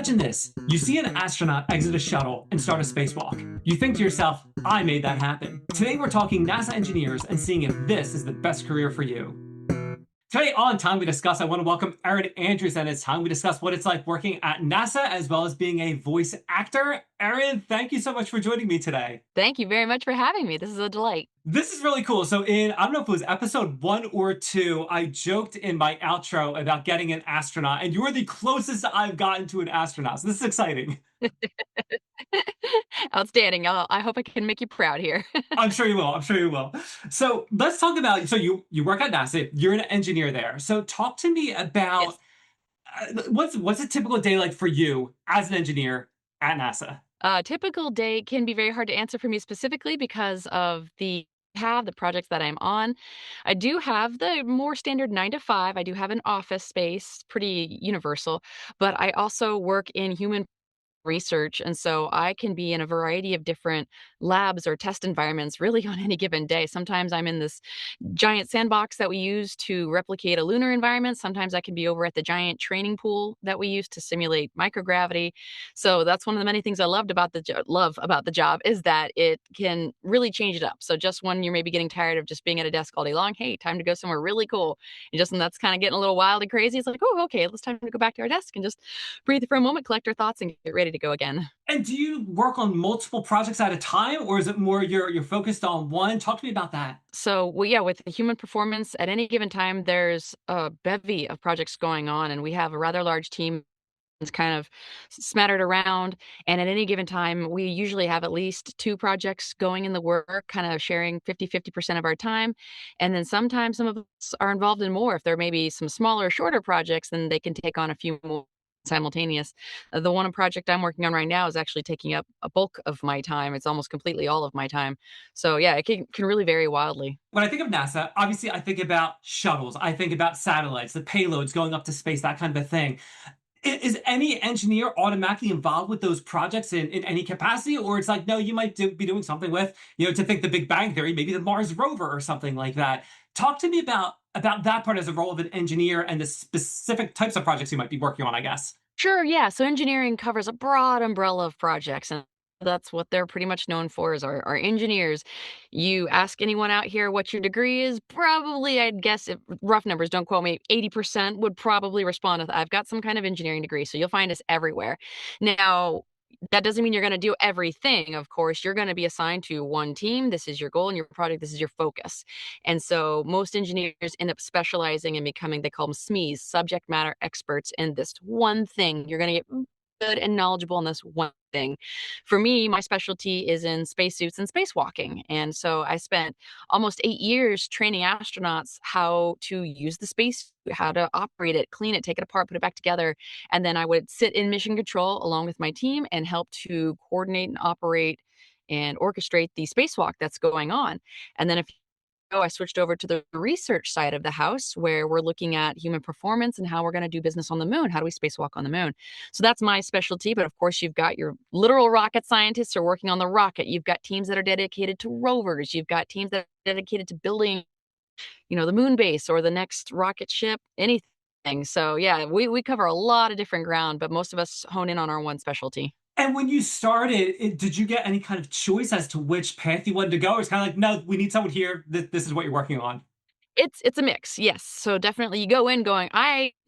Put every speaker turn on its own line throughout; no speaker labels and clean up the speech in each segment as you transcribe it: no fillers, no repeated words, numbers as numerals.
Imagine this. You see an astronaut exit a shuttle and start a spacewalk. You think to yourself, I made that happen. Today we're talking NASA engineers and seeing if this is the best career for you. Today on Time We Discuss, I want to welcome Eryn Andrews, and it's time we discuss what it's like working at NASA as well as being a voice actor. Eryn, thank you so much for joining me today.
Thank you very much for having me. This is a delight.
This is really cool. So I don't know if it was episode 1 or 2, I joked in my outro about getting an astronaut, and you're the closest I've gotten to an astronaut. So this is exciting.
Outstanding. I hope I can make you proud here.
I'm sure you will. I'm sure you will. So let's talk about. So you work at NASA. You're an engineer there. So talk to me
Yes.
about what's a typical day like for you as an engineer at NASA.
Typical day can be very hard to answer for me specifically because of the projects that I'm on. I do have the more standard 9 to 5. I do have an office space, pretty universal, but I also work in human research. And so I can be in a variety of different labs or test environments really on any given day. Sometimes I'm in this giant sandbox that we use to replicate a lunar environment. Sometimes I can be over at the giant training pool that we use to simulate microgravity. So that's one of the many ththings I love about the job is that it can really change it up. So just when you're maybe getting tired of just being at a desk all day long, hey, time to go somewhere really cool. And just when that's kind of getting a little wild and crazy, it's like, oh, okay, it's time to go back to our desk and just breathe for a moment, collect our thoughts, and get ready to go again.
And do you work on multiple projects at a time, or is it more you're focused on one? Talk to me about that.
So, well, yeah, with human performance, at any given time, there's a bevy of projects going on, and we have a rather large team that's kind of smattered around. And at any given time, we usually have at least two projects going in the work, kind of sharing 50% of our time. And then sometimes some of us are involved in more. If there may be some smaller, shorter projects, then they can take on a few more simultaneous. The one project I'm working on right now is actually taking up a bulk of my time. It's almost completely all of my time. So yeah, it can really vary wildly.
When I think of NASA, obviously I think about shuttles, I think about satellites, the payloads going up to space, that kind of a thing. Is any engineer automatically involved with those projects in any capacity, or it's like no, you might be doing something with, to think the Big Bang Theory, maybe the Mars rover or something like that. Talk to me about that part as a role of an engineer and the specific types of projects you might be working on, I guess.
Sure, yeah. So engineering covers a broad umbrella of projects, and that's what they're pretty much known for is our engineers. You ask anyone out here what your degree is, probably I'd guess if rough numbers, don't quote me, 80% would probably respond with I've got some kind of engineering degree. So you'll find us everywhere. Now, that doesn't mean you're going to do everything. Of course, you're going to be assigned to one team. This is your goal and your project. This is your focus. And so most engineers end up specializing and becoming, they call them SMEs, subject matter experts in this one thing. You're going to get good and knowledgeable in this one thing. For me, my specialty is in spacesuits and spacewalking. And so I spent almost 8 years training astronauts how to use the space, how to operate it, clean it, take it apart, put it back together. And then I would sit in mission control along with my team and help to coordinate and operate and orchestrate the spacewalk that's going on. And then if I switched over to the research side of the house where we're looking at human performance and how we're going to do business on the moon. How do we spacewalk on the moon? So that's my specialty. But of course, you've got your literal rocket scientists who are working on the rocket. You've got teams that are dedicated to rovers. You've got teams that are dedicated to building, the moon base or the next rocket ship, anything. So yeah, we cover a lot of different ground, but most of us hone in on our one specialty.
And when you started, did you get any kind of choice as to which path you wanted to go? Or it's kind of like, no, we need someone here. This is what you're working on.
It's a mix, yes. So definitely you go in going,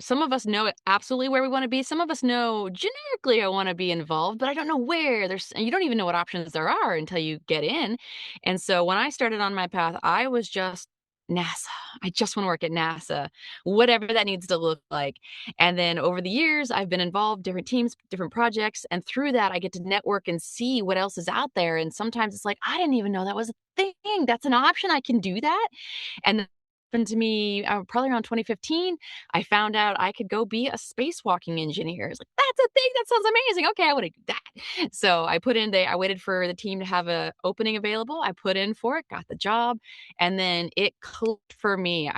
some of us know absolutely where we wanna be. Some of us know generically I wanna be involved, but I don't know where. You don't even know what options there are until you get in. And so when I started on my path, I was just NASA. I just wanna work at NASA, whatever that needs to look like. And then over the years, I've been involved, different teams, different projects, and through that, I get to network and see what else is out there. And sometimes it's like, I didn't even know that was a thing. That's an option. I can do that. And then happened to me probably around 2015. I found out I could go be a spacewalking engineer. It's like, that's a thing. That sounds amazing. Okay, I want to do that. So I waited for the team to have a opening available. I put in for it, got the job, and then it clicked for me.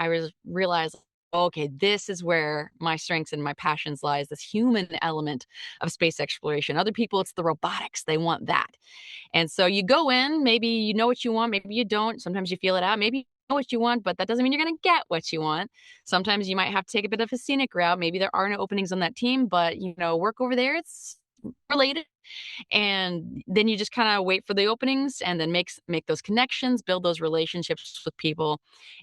Realized, okay, this is where my strengths and my passions lies, this human element of space exploration. Other people, it's the robotics. They want that. And so you go in, maybe you know what you want, maybe you don't. Sometimes you feel it out. Maybe what you want, but that doesn't mean you're going to get what you want. Sometimes you might have to take a bit of a scenic route. Maybe there are no openings on that team, but work over there, it's related. And then you just kind of wait for the openings and then make those connections, build those relationships with people.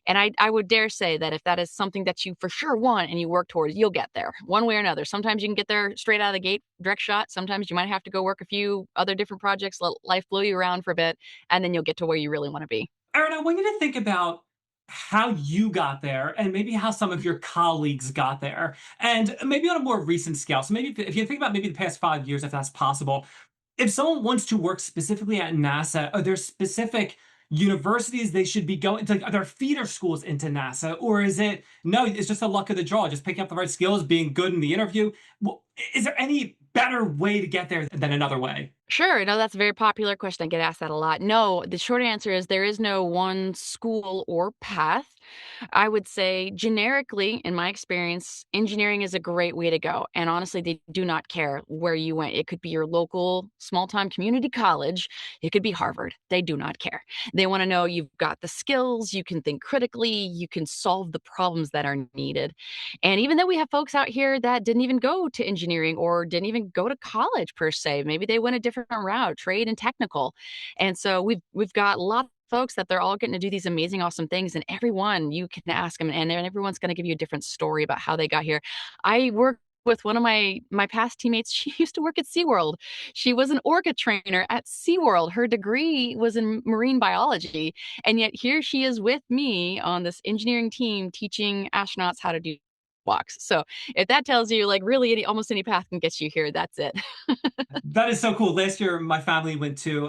And I would dare say that if that is something that you for sure want and you work towards, you'll get there one way or another. Sometimes you can get there straight out of the gate, direct shot. Sometimes you might have to go work a few other different projects, let life blow you around for a bit, and then you'll get to where you really want to be.
Eryn, I want you to think about how you got there and maybe how some of your colleagues got there, and maybe on a more recent scale. So maybe if you think about maybe the past 5 years, if that's possible, if someone wants to work specifically at NASA, are there specific universities they should be going to? Like, are there feeder schools into NASA, or is it no? It's just the luck of the draw, just picking up the right skills, being good in the interview. Well, is there any better way to get there than another way?
Sure. No, that's a very popular question. I get asked that a lot. No, the short answer is there is no one school or path. I would say, generically, in my experience, engineering is a great way to go. And honestly, they do not care where you went. It could be your local small time community college, it could be Harvard. They do not care. They want to know you've got the skills, you can think critically, you can solve the problems that are needed. And even though we have folks out here that didn't even go to engineering or didn't even go to college per se, maybe they went a different route, trade and technical. And so we've got a lot of folks that they're all getting to do these amazing, awesome things. And everyone you can ask them, and everyone's going to give you a different story about how they got here. I work with one of my past teammates. She used to work at SeaWorld. She was an orca trainer at SeaWorld. Her degree was in marine biology. And yet here she is with me on this engineering team teaching astronauts how to do walks. So if that tells you like really almost any path can get you here, that's it.
That is so cool. Last year, my family we went to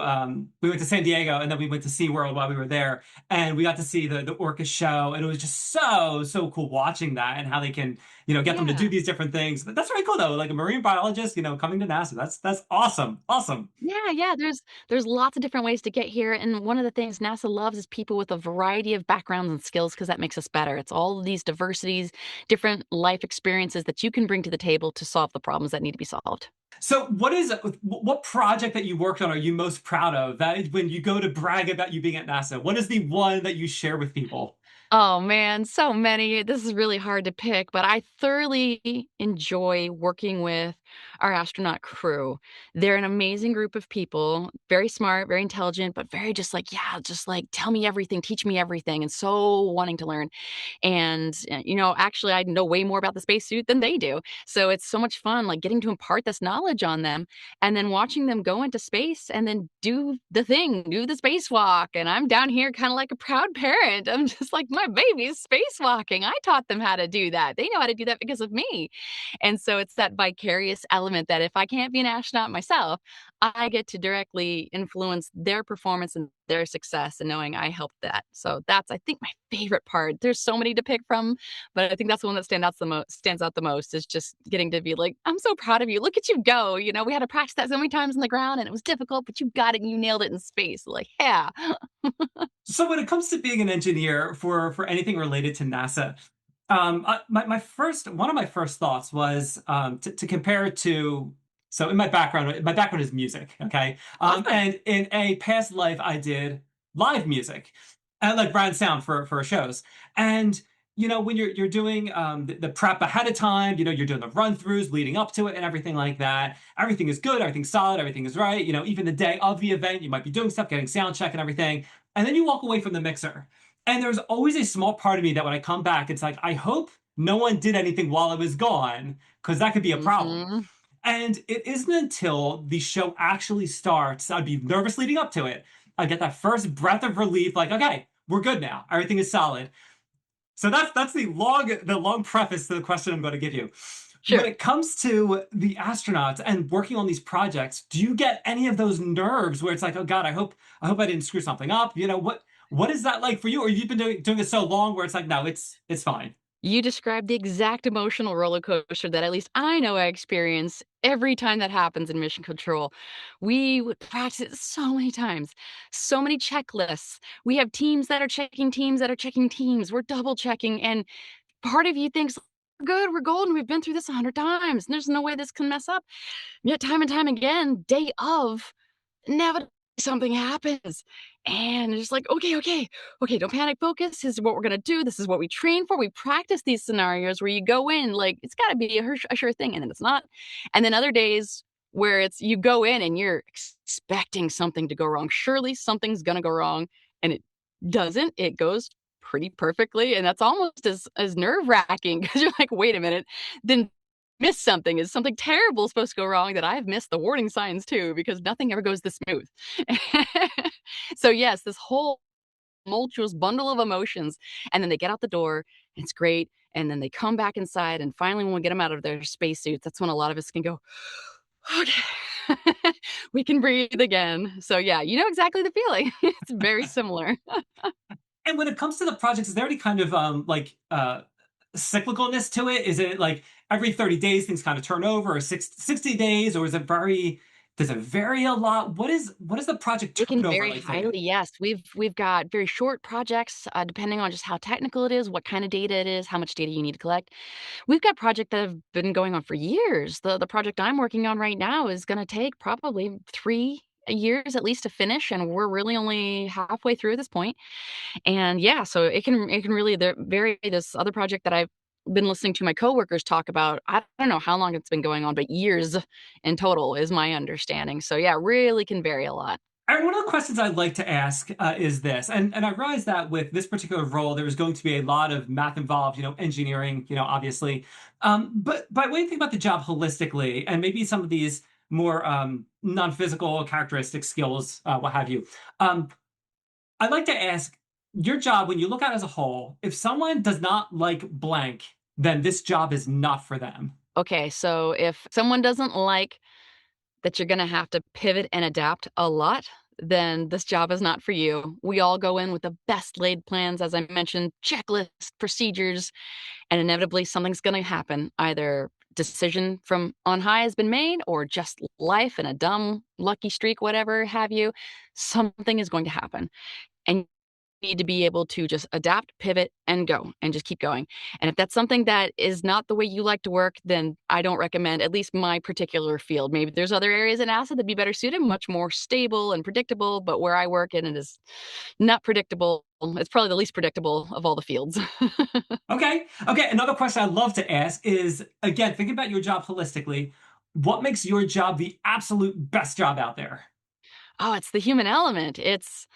San Diego, and then we went to SeaWorld while we were there, and we got to see the orca show, and it was just so cool watching that and how they can get them to do
Yeah.
these different things. But that's very cool though, like a marine biologist coming to NASA. That's awesome.
Yeah, there's lots of different ways to get here, and one of the things NASA loves is people with a variety of backgrounds and skills because that makes us better. It's all of these diversities, different life experiences that you can bring to the table to solve the problems that need to be solved.
So, what project that you worked on are you most proud of? That when you go to brag about you being at NASA, what is the one that you share with people?
Oh man, so many. This is really hard to pick, but I thoroughly enjoy working with our astronaut crew. They're an amazing group of people, very smart, very intelligent, but very just like, yeah, just like tell me everything, teach me everything, and so wanting to learn. And, actually, I know way more about the spacesuit than they do. So it's so much fun, like getting to impart this knowledge on them and then watching them go into space and then do the thing, do the spacewalk. And I'm down here kind of like a proud parent. I'm just like, my baby's spacewalking. I taught them how to do that. They know how to do that because of me. And so it's that vicarious element that if I can't be an astronaut myself, I get to directly influence their performance and their success and knowing I helped that. So that's, I think, my favorite part. There's so many to pick from, but I think that's the one that stands out the most is just getting to be like, I'm so proud of you. Look at you go. We had to practice that so many times on the ground and it was difficult, but you got it and you nailed it in space. Like, yeah.
So when it comes to being an engineer for anything related to NASA, one of my first thoughts was to compare it to. So in my background is music. Okay,
Awesome.
and in a past life, I did live music, and like brand sound for shows. And when you're doing the prep ahead of time, you're doing the run throughs leading up to it and everything like that. Everything is good, everything's solid, everything is right. Even the day of the event, you might be doing stuff, getting sound check and everything, and then you walk away from the mixer. And there's always a small part of me that when I come back, it's like, I hope no one did anything while I was gone, because that could be a problem.
Hmm.
And it isn't until the show actually starts, I'd be nervous leading up to it. I get that first breath of relief, like, okay, we're good now. Everything is solid. So that's the long preface to the question I'm going to give you. When
Sure.
it comes to the astronauts and working on these projects, do you get any of those nerves where it's like, oh God, I hope I didn't screw something up? What is that like for you? Or you've been doing it so long where it's like, no, it's fine.
You described the exact emotional roller coaster that at least I know I experience every time that happens in mission control. We would practice it so many times, so many checklists. We have teams that are checking teams that are checking teams. We're double checking. And part of you thinks, we're good, we're golden. We've been through this 100 times. And there's no way this can mess up. Yet, time and time again, day of, never something happens. And it's just like, okay, don't panic, focus. This is what we're gonna do. This is what we train for. We practice these scenarios where you go in like it's got to be a sure thing, and then it's not. And then other days where it's you go in and you're expecting something to go wrong. Surely something's gonna go wrong, and it doesn't. It goes pretty perfectly, and that's almost as nerve wracking because you're like, wait a minute, then miss something. Is something terrible supposed to go wrong that I've missed the warning signs too? Because nothing ever goes this smooth. So yes, this whole tumultuous bundle of emotions, and then they get out the door, and it's great, and then they come back inside, and finally, when we get them out of their spacesuits, that's when a lot of us can go, "Okay, we can breathe again." So yeah, you know exactly the feeling. It's very similar.
And when it comes to the projects, is there any kind of cyclicalness to it? Is it like every 30 days things kind of turn over, or 60 days, or is it very does it vary a lot? What is the project
It can
turnover
vary
like for you?
highly, yes. We've got very short projects, depending on just how technical it is, what kind of data it is, how much data you need to collect. We've got projects that have been going on for years. The project I'm working on right now is gonna take probably 3 years at least to finish, and we're really only halfway through at this point. And yeah, so it can really vary. This other project that I've been listening to my coworkers talk about, I don't know how long it's been going on, but years in total is my understanding. So yeah, really can vary a lot.
And one of the questions I'd like to ask is this, and I realize that with this particular role, there is going to be a lot of math involved, engineering, obviously. But when you think about the job holistically, and maybe some of these more non-physical characteristic skills, what have you, um, I'd like to ask your job when you look at it as a whole, if someone does not like blank, then this job is not for them.
Okay, so if someone doesn't like that you're gonna have to pivot and adapt a lot, then this job is not for you. We all go in with the best laid plans, as I mentioned, checklists, procedures, and inevitably something's gonna happen. Either decision from on high has been made or just life and a dumb lucky streak, whatever have you. Something is going to happen. And need to be able to just adapt, pivot, and go, and just keep going. And if that's something that is not the way you like to work, then I don't recommend at least my particular field. Maybe there's other areas in NASA that'd be better suited, much more stable and predictable, but where I work in it is not predictable. It's probably the least predictable of all the fields.
Okay. Okay. Another question I'd love to ask is again, thinking about your job holistically, what makes your job the absolute best job out there?
Oh, it's the human element. It's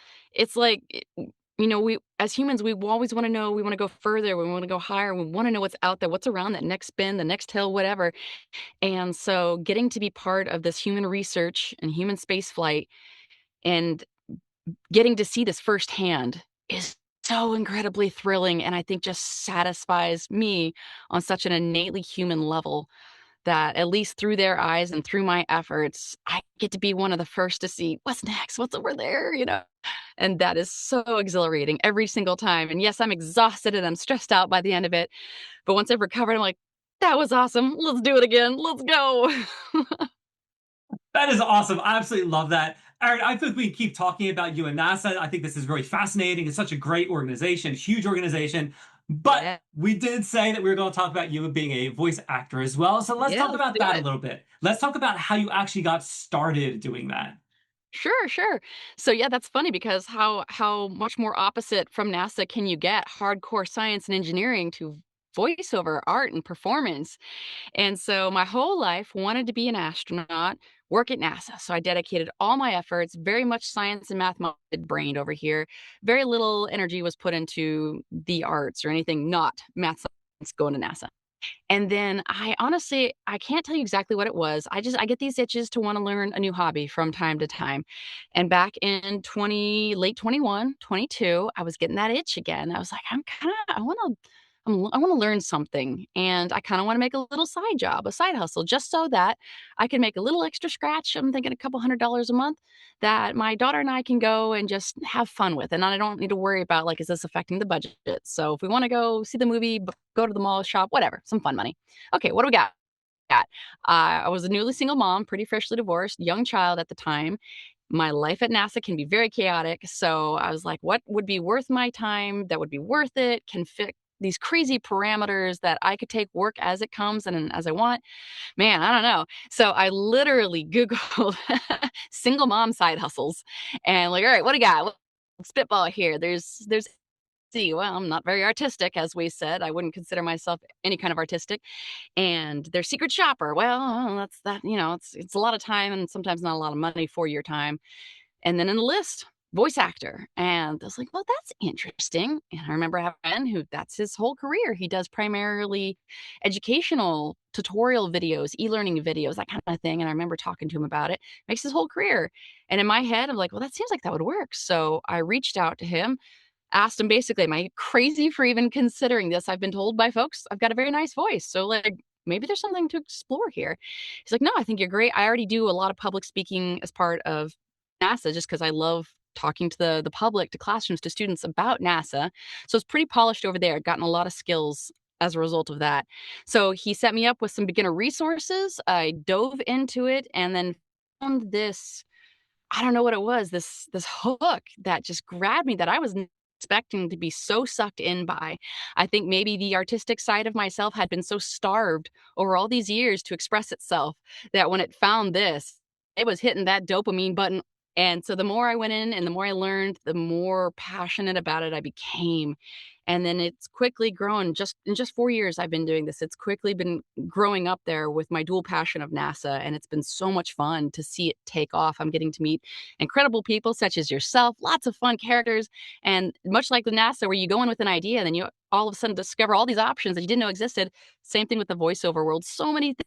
like we as humans we always want to know, we want to go further, we want to go higher, we want to know what's out there, what's around that next bend, the next hill, whatever. And so getting to be part of this human research and human space flight and getting to see this firsthand is so incredibly thrilling, and I think just satisfies me on such an innately human level that at least through their eyes and through my efforts, I get to be one of the first to see what's next, what's over there. And that is so exhilarating every single time. And yes, I'm exhausted and I'm stressed out by the end of it. But once I've recovered, I'm like, that was awesome. Let's do it again. Let's go.
That is awesome. I absolutely love that. Eryn, I think we can keep talking about you and NASA. I think this is really fascinating. It's such a great organization, huge organization. But
Yeah.
we did say that we were going to talk about you being a voice actor as well. So let's
Yeah,
talk
let's
about
do
that a
it.
little bit. Let's talk about how you actually got started doing that.
Sure, sure. So yeah, that's funny because how much more opposite from NASA can you get? Hardcore science and engineering to voiceover, art, and performance. And so my whole life wanted to be an astronaut, work at NASA. So I dedicated all my efforts, very much science and math brained over here. Very little energy was put into the arts or anything not math science going to NASA. And then I honestly I can't tell you exactly what it was. I get these itches to wanna learn a new hobby from time to time. And back in late 21, 22, I was getting that itch again. I was like, I wanna learn something, and I kinda wanna make a little side job, a side hustle, just so that I can make a little extra scratch. I'm thinking a couple $100 a month that my daughter and I can go and just have fun with, and I don't need to worry about, like, is this affecting the budget? So if we wanna go see the movie, go to the mall, shop, whatever, some fun money. Okay, what do we got? I was a newly single mom, pretty freshly divorced, young child at the time. My life at NASA can be very chaotic. So I was like, what would be worth my time that would be worth it, can fit these crazy parameters that I could take work as it comes and as I want? Man, I don't know. So I literally Googled single mom side hustles and like, all right, what do you got? spitball here. There's see, well, I'm not very artistic, as we said. I wouldn't consider myself any kind of artistic. And their secret shopper. Well, that's that, it's a lot of time and sometimes not a lot of money for your time. And then in the list, voice actor. And I was like, well, that's interesting. And I remember having a friend who that's his whole career. He does primarily educational tutorial videos, e-learning videos, that kind of thing. And I remember talking to him about it. Makes his whole career. And in my head, I'm like, well, that seems like that would work. So I reached out to him, asked him basically, am I crazy for even considering this? I've been told by folks I've got a very nice voice. So like maybe there's something to explore here. He's like, no, I think you're great. I already do a lot of public speaking as part of NASA just because I love talking to the public, to classrooms, to students about NASA. So it's pretty polished over there. I've gotten a lot of skills as a result of that. So he set me up with some beginner resources. I dove into it and then found this, I don't know what it was, this hook that just grabbed me that I was expecting to be so sucked in by. I think maybe the artistic side of myself had been so starved over all these years to express itself that when it found this, it was hitting that dopamine button. And so the more I went in and the more I learned, the more passionate about it I became. And then it's quickly grown. Just in just 4 years I've been doing this. It's quickly been growing up there with my dual passion of NASA, and it's been so much fun to see it take off. I'm getting to meet incredible people such as yourself, lots of fun characters, and much like the NASA, where you go in with an idea and then you all of a sudden discover all these options that you didn't know existed. Same thing with the voiceover world. So many things.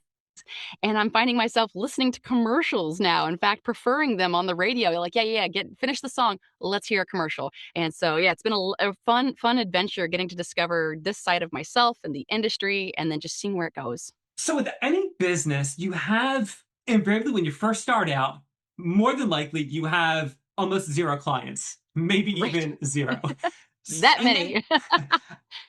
And I'm finding myself listening to commercials now. In fact, preferring them on the radio. You're like, yeah, finish the song. Let's hear a commercial. And so, yeah, it's been a fun adventure getting to discover this side of myself and the industry, and then just seeing where it goes.
So with any business, you have invariably when you first start out, more than likely you have almost zero clients, maybe
Right.
even zero.
That
And then
many.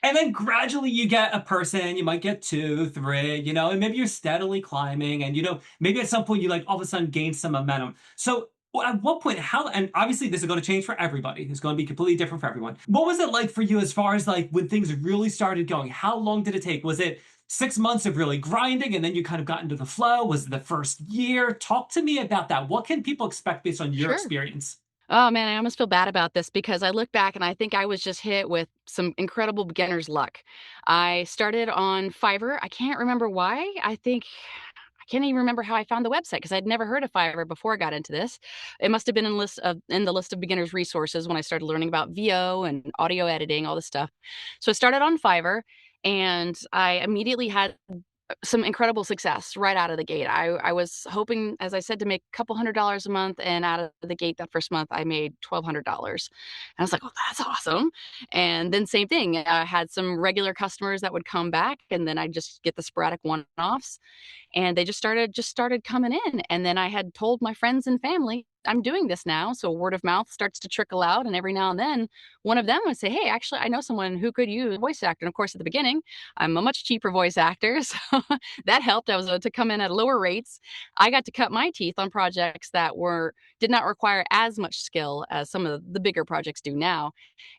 and then gradually you get a person, you might get two, three, and maybe you're steadily climbing and maybe at some point you like all of a sudden gain some momentum. So at what point, how, and obviously this is going to change for everybody. It's going to be completely different for everyone. What was it like for you as far as like when things really started going? How long did it take? Was it 6 months of really grinding and then you kind of got into the flow? Was it the first year? Talk to me about that. What can people expect based on your
Sure.
experience?
Oh man, I almost feel bad about this because I look back and I think I was just hit with some incredible beginner's luck. I started on Fiverr. I can't remember why. I can't even remember how I found the website because I'd never heard of Fiverr before I got into this. It must have been in the list of beginners resources when I started learning about VO and audio editing, all this stuff. So I started on Fiverr and I immediately had some incredible success right out of the gate. I was hoping, as I said, to make a couple $100s a month, and out of the gate that first month, I made $1,200. And I was like, "Well, that's awesome!" And then same thing, I had some regular customers that would come back, and then I would just get the sporadic one-offs and they just started coming in. And then I had told my friends and family I'm doing this now, so word of mouth starts to trickle out, and every now and then one of them would say, hey, actually I know someone who could use a voice actor. And of course at the beginning I'm a much cheaper voice actor, so that helped. I was to come in at lower rates. I got to cut my teeth on projects that were did not require as much skill as some of the bigger projects do now.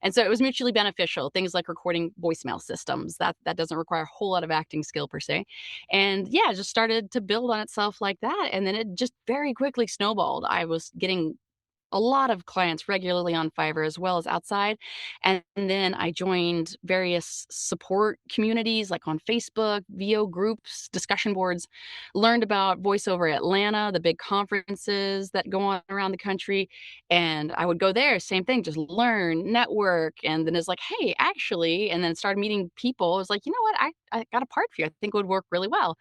And so it was mutually beneficial. Things like recording voicemail systems that doesn't require a whole lot of acting skill per se. And yeah, it just started to build on itself like that. And then it just very quickly snowballed. I was getting a lot of clients regularly on Fiverr as well as outside. And then I joined various support communities like on Facebook, VO groups, discussion boards, learned about voiceover Atlanta, the big conferences that go on around the country. And I would go there, same thing, just learn, network. And then it's like, hey, actually, and then started meeting people. I was like, you know what? I got a part for you. I think it would work really well.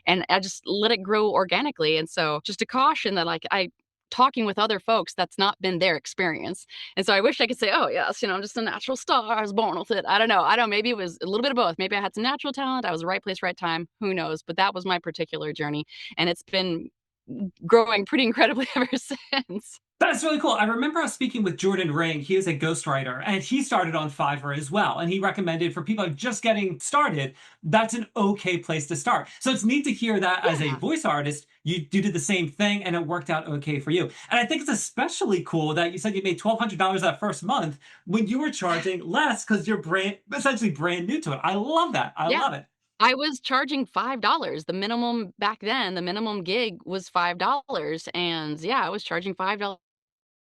And I just let it grow organically. And so just a caution that like I talking with other folks that's not been their experience. And so I wish I could say, oh yes, I'm just a natural star. I was born with it. I don't know. I don't maybe it was a little bit of both. Maybe I had some natural talent. I was the right place, right time. Who knows? But that was my particular journey. And it's been growing pretty incredibly ever since.
That's really cool. I remember us speaking with Jordan Ring. He is a ghostwriter and he started on Fiverr as well. And he recommended for people just getting started, that's an okay place to start. So it's neat to hear that as a
Yeah.
voice artist, you did the same thing and it worked out okay for you. And I think it's especially cool that you said you made $1,200 that first month when you were charging less because you're essentially brand new to it. I love that. I
Yeah.
love it.
I was charging $5. The minimum back then, the minimum gig was $5. And yeah, I was charging $5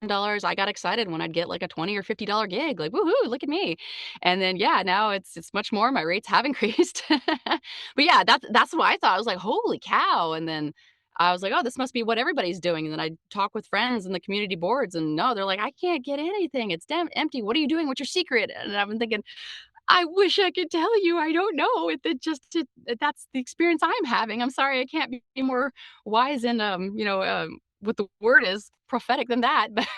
$10. I got excited when I'd get like a $20 or $50 gig, like, woohoo, look at me. And then yeah, now it's much more. My rates have increased. But yeah, that's what I thought. I was like, holy cow. And then I was like, oh, this must be what everybody's doing. And then I talk with friends in the community boards, and no, they're like, I can't get anything. It's damn empty. What are you doing? What's your secret? And I've been thinking, I wish I could tell you. I don't know. That's the experience I'm having. I'm sorry, I can't be more wise and what the word is prophetic than that. But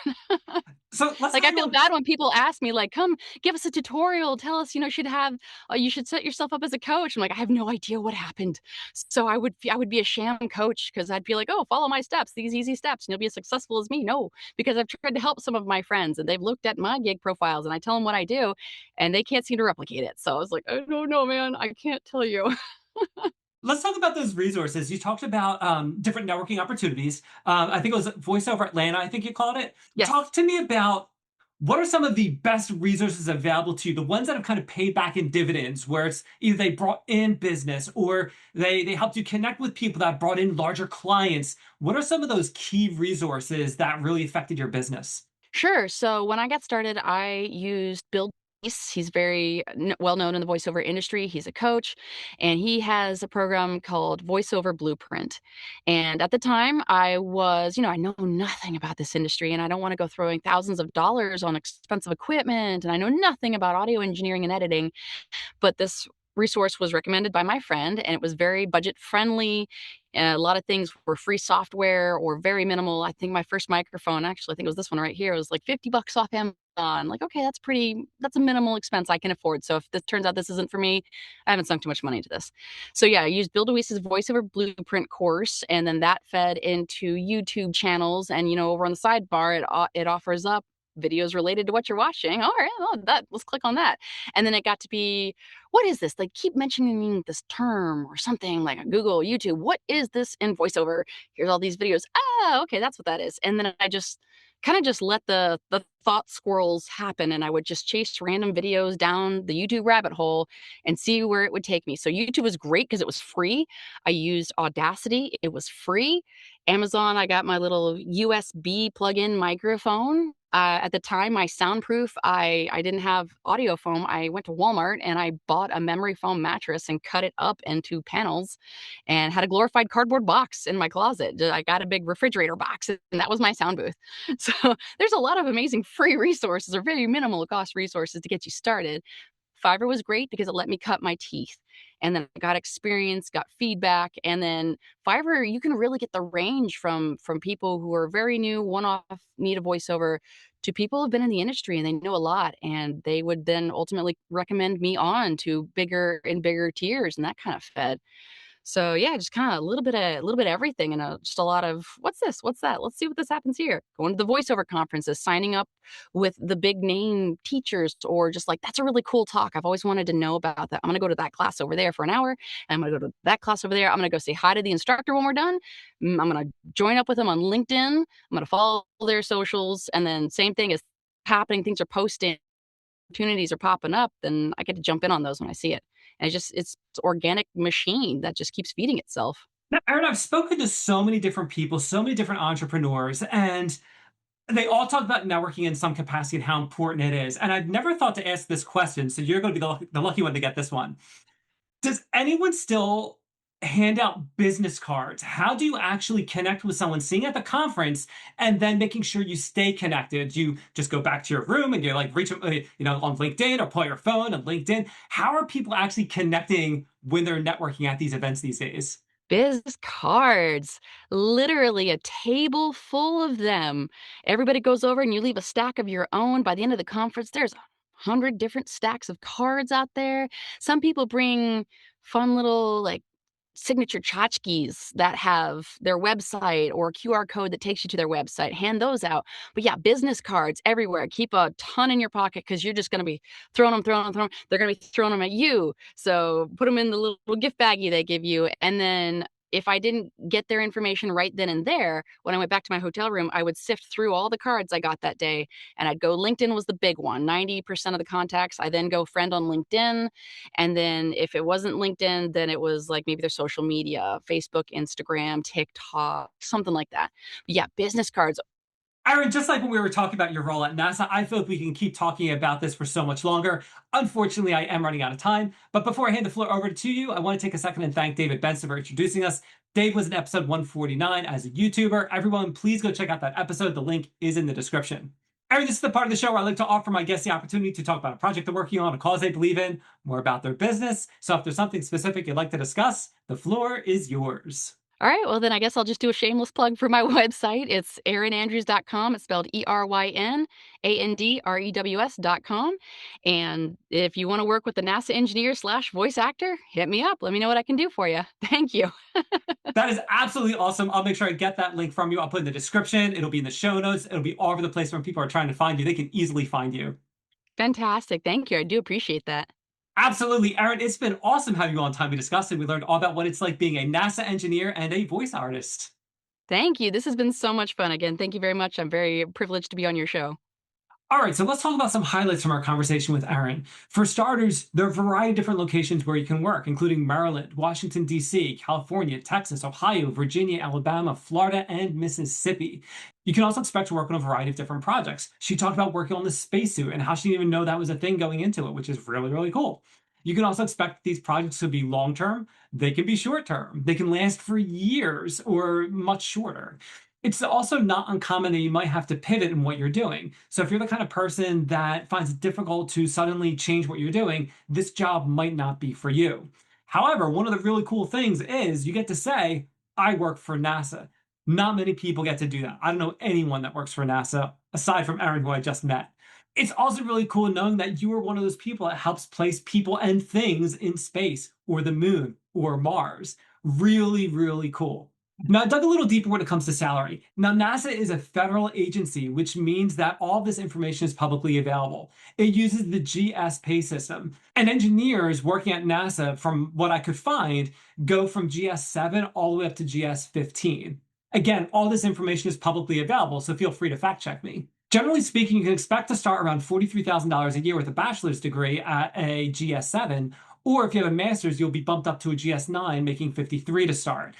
So let's
like,
tell
I
you
feel
what.
bad when people ask me, like, "Come give us a tutorial. Tell us, you should set yourself up as a coach." I'm like, "I have no idea what happened." So I would be a sham coach because I'd be like, "Oh, follow my steps, these easy steps, and you'll be as successful as me." No, because I've tried to help some of my friends, and they've looked at my gig profiles, and I tell them what I do, and they can't seem to replicate it. So I was like, "I don't know, man. I can't tell you."
Let's talk about those resources. You talked about different networking opportunities. I think it was Voice Over Atlanta, I think you called it.
Yes.
Talk to me about what are some of the best resources available to you, the ones that have kind of paid back in dividends, where it's either they brought in business or they helped you connect with people that brought in larger clients. What are some of those key resources that really affected your business?
Sure. So when I got started, I used Bill Dees. He's very well known in the voiceover industry. He's a coach, and he has a program called Voiceover Blueprint. And at the time, I know nothing about this industry, and I don't want to go throwing thousands of dollars on expensive equipment, and I know nothing about audio engineering and editing. But this resource was recommended by my friend, and it was very budget friendly. A lot of things were free software or very minimal. I think my first microphone, actually, I think it was this one right here, was like $50 off Amazon. Like, okay, that's a minimal expense I can afford. So if this turns out this isn't for me, I haven't sunk too much money into this. So yeah, I used Bill DeWeese's voiceover blueprint course, and then that fed into YouTube channels. And over on the sidebar, it offers up videos related to what you're watching. All right, well, let's click on that. And then it got to be, what is this? They keep mentioning this term or something like Google, YouTube. What is this in voiceover? Here's all these videos. Ah, okay, that's what that is. And then I just kind of just let the thought squirrels happen, and I would just chase random videos down the YouTube rabbit hole and see where it would take me. So YouTube was great because it was free. I used Audacity. It was free. Amazon, I got my little USB plug-in microphone. At the time, my soundproof, I didn't have audio foam. I went to Walmart and I bought a memory foam mattress and cut it up into panels and had a glorified cardboard box in my closet. I got a big refrigerator box, and that was my sound booth. So there's a lot of amazing free resources or very minimal cost resources to get you started. Fiverr was great because it let me cut my teeth. And then I got experience, got feedback, and then Fiverr, you can really get the range from people who are very new, one-off, need a voiceover, to people who've been in the industry and they know a lot, and they would then ultimately recommend me on to bigger and bigger tiers, and that kind of fed. So yeah, just kind of a little bit of everything, and just a lot of what's this, what's that, let's see what this happens here. Going to the voiceover conferences, signing up with the big name teachers, or just like, that's a really cool talk. I've always wanted to know about that. I'm gonna go to that class over there for an hour, and I'm gonna go to that class over there. I'm gonna go say hi to the instructor when we're done. I'm gonna join up with them on LinkedIn. I'm gonna follow their socials, and then same thing is happening. Things are posting, opportunities are popping up, then I get to jump in on those when I see it. And it's organic machine that just keeps feeding itself.
Now, Aaron, I've spoken to so many different people, so many different entrepreneurs, and they all talk about networking in some capacity and how important it is. And I'd never thought to ask this question, so you're going to be the lucky one to get this one. Does anyone still hand out business cards? How do you actually connect with someone seeing at the conference and then making sure you stay connected? You just go back to your room and you're like reach on LinkedIn or pull your phone on LinkedIn. How are people actually connecting when they're networking at these events these days?
Business cards, literally a table full of them. Everybody goes over and you leave a stack of your own. By the end of the conference, there's 100 different stacks of cards out there. Some people bring fun little like signature tchotchkes that have their website or a QR code that takes you to their website. Hand those out. But yeah, business cards everywhere. Keep a ton in your pocket because you're just going to be throwing them, throwing them, throwing them. They're going to be throwing them at you. So put them in the little gift baggie they give you. And then if I didn't get their information right then and there, when I went back to my hotel room, I would sift through all the cards I got that day, and I'd go, LinkedIn was the big one, 90% of the contacts. I then go friend on LinkedIn. And then if it wasn't LinkedIn, then it was like maybe their social media, Facebook, Instagram, TikTok, something like that. But yeah, business cards.
Eryn, just like when we were talking about your role at NASA, I feel like we can keep talking about this for so much longer. Unfortunately, I am running out of time. But before I hand the floor over to you, I want to take a second and thank David Benson for introducing us. Dave was in episode 149 as a YouTuber. Everyone, please go check out that episode. The link is in the description. Eryn, this is the part of the show where I like to offer my guests the opportunity to talk about a project they're working on, a cause they believe in, more about their business. So if there's something specific you'd like to discuss, the floor is yours.
All right, well, then I guess I'll just do a shameless plug for my website. It's erynandrews.com. It's spelled ERYNANDREWS.com. And if you want to work with the NASA engineer slash voice actor, hit me up. Let me know what I can do for you. Thank you.
That is absolutely awesome. I'll make sure I get that link from you. I'll put it in the description. It'll be in the show notes. It'll be all over the place when people are trying to find you. They can easily find you.
Fantastic. Thank you. I do appreciate that.
Absolutely. Eryn, it's been awesome having you on Time We Discussed, and we learned all about what it's like being a NASA engineer and a voice artist.
Thank you. This has been so much fun. Again, thank you very much. I'm very privileged to be on your show.
All right, so let's talk about some highlights from our conversation with Eryn. For starters, there are a variety of different locations where you can work, including Maryland, Washington, D.C., California, Texas, Ohio, Virginia, Alabama, Florida, and Mississippi. You can also expect to work on a variety of different projects. She talked about working on the spacesuit and how she didn't even know that was a thing going into it, which is really, really cool. You can also expect these projects to be long term, they can be short term, they can last for years or much shorter. It's also not uncommon that you might have to pivot in what you're doing. So if you're the kind of person that finds it difficult to suddenly change what you're doing, this job might not be for you. However, one of the really cool things is you get to say, I work for NASA. Not many people get to do that. I don't know anyone that works for NASA aside from Eryn, who I just met. It's also really cool knowing that you are one of those people that helps place people and things in space or the moon or Mars. Really, really cool. Now, I dug a little deeper when it comes to salary. Now, NASA is a federal agency, which means that all this information is publicly available. It uses the GS pay system. And engineers working at NASA, from what I could find, go from GS 7 all the way up to GS 15. Again, all this information is publicly available, so feel free to fact check me. Generally speaking, you can expect to start around $43,000 a year with a bachelor's degree at a GS 7, or if you have a master's, you'll be bumped up to a GS 9, making 53 to start.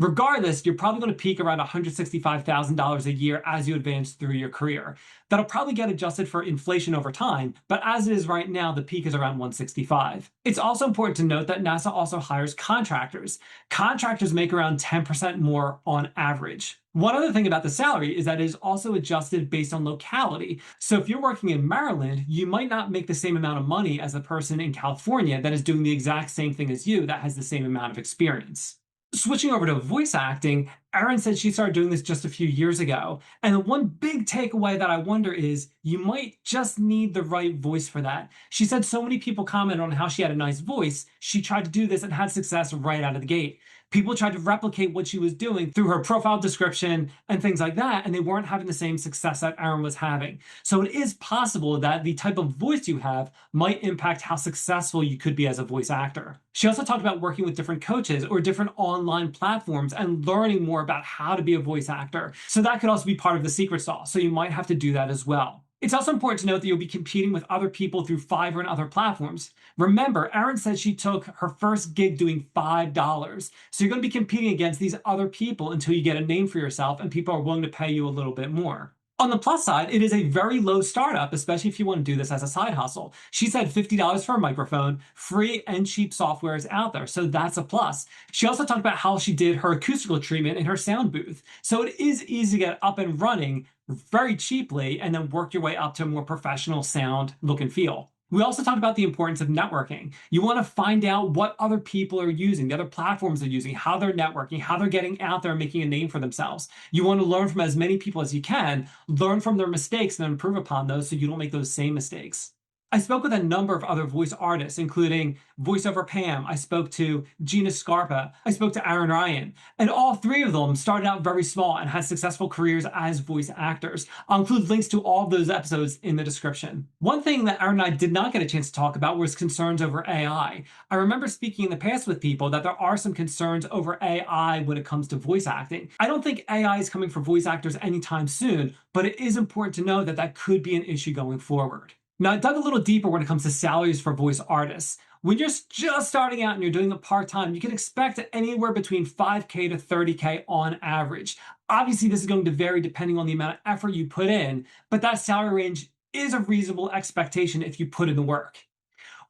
Regardless, you're probably going to peak around $165,000 a year as you advance through your career. That'll probably get adjusted for inflation over time, but as it is right now, the peak is around 165. It's also important to note that NASA also hires contractors. Contractors make around 10% more on average. One other thing about the salary is that it is also adjusted based on locality. So if you're working in Maryland, you might not make the same amount of money as a person in California that is doing the exact same thing as you that has the same amount of experience. Switching over to voice acting, Eryn said she started doing this just a few years ago. And the one big takeaway that I wonder is you might just need the right voice for that. She said so many people commented on how she had a nice voice. She tried to do this and had success right out of the gate. People tried to replicate what she was doing through her profile description and things like that, and they weren't having the same success that Eryn was having. So it is possible that the type of voice you have might impact how successful you could be as a voice actor. She also talked about working with different coaches or different online platforms and learning more about how to be a voice actor. So that could also be part of the secret sauce. So you might have to do that as well. It's also important to note that you'll be competing with other people through Fiverr and other platforms. Remember, Eryn said she took her first gig doing $5. So you're going to be competing against these other people until you get a name for yourself and people are willing to pay you a little bit more. On the plus side, it is a very low startup, especially if you want to do this as a side hustle. She said $50 for a microphone, free and cheap software is out there, so that's a plus. She also talked about how she did her acoustical treatment in her sound booth. So it is easy to get up and running very cheaply and then work your way up to a more professional sound look and feel. We also talked about the importance of networking. You want to find out what other people are using, the other platforms they're using, how they're networking, how they're getting out there and making a name for themselves. You want to learn from as many people as you can, learn from their mistakes and improve upon those so you don't make those same mistakes. I spoke with a number of other voice artists, including VoiceOver Pam. I spoke to Gina Scarpa. I spoke to Aaron Ryan. And all three of them started out very small and had successful careers as voice actors. I'll include links to all of those episodes in the description. One thing that Aaron and I did not get a chance to talk about was concerns over AI. I remember speaking in the past with people that there are some concerns over AI when it comes to voice acting. I don't think AI is coming for voice actors anytime soon, but it is important to know that that could be an issue going forward. Now, I dug a little deeper when it comes to salaries for voice artists. When you're just starting out and you're doing it part time, you can expect anywhere between 5K to 30K on average. Obviously, this is going to vary depending on the amount of effort you put in, but that salary range is a reasonable expectation if you put in the work.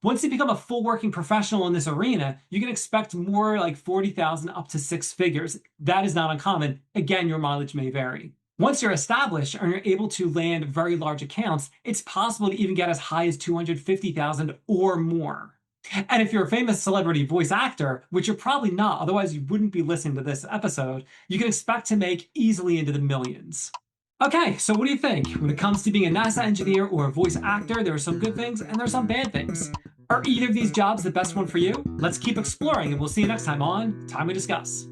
Once you become a full working professional in this arena, you can expect more like 40,000 up to six figures. That is not uncommon. Again, your mileage may vary. Once you're established and you're able to land very large accounts, it's possible to even get as high as 250,000 or more. And if you're a famous celebrity voice actor, which you're probably not, otherwise you wouldn't be listening to this episode, you can expect to make easily into the millions. Okay, so what do you think? When it comes to being a NASA engineer or a voice actor, there are some good things and there are some bad things. Are either of these jobs the best one for you? Let's keep exploring, and we'll see you next time on Time We Discuss.